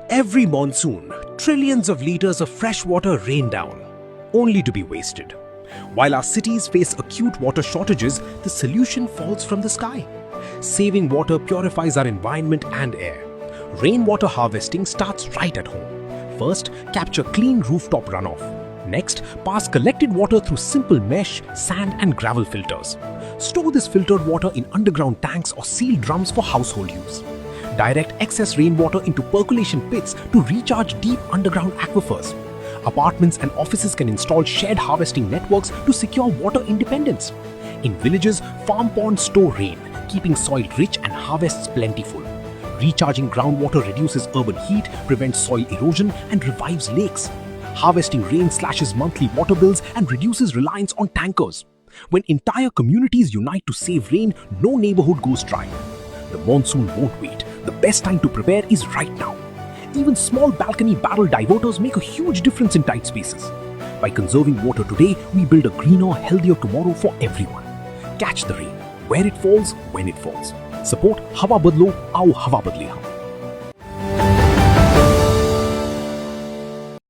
Every monsoon, trillions of liters of fresh water rain down, only to be wasted. While our cities face acute water shortages, the solution falls from the sky. Saving water purifies our environment and air. Rainwater harvesting starts right at home. First, capture clean rooftop runoff. Next, pass collected water through simple mesh, sand and gravel filters. Store this filtered water in underground tanks or sealed drums for household use. Direct excess rainwater into percolation pits to recharge deep underground aquifers. Apartments and offices can install shared harvesting networks to secure water independence. In villages, farm ponds store rain, keeping soil rich and harvests plentiful. Recharging groundwater reduces urban heat, prevents soil erosion, and revives lakes. Harvesting rain slashes monthly water bills and reduces reliance on tankers. When entire communities unite to save rain, no neighborhood goes dry. The monsoon won't wait. The best time to prepare is right now. Even small balcony barrel diverters make a huge difference in tight spaces. By conserving water today, we build a greener, healthier tomorrow for everyone. Catch the rain, where it falls, when it falls. Support Hawa Badlo, Aao Hawa Badle Hum.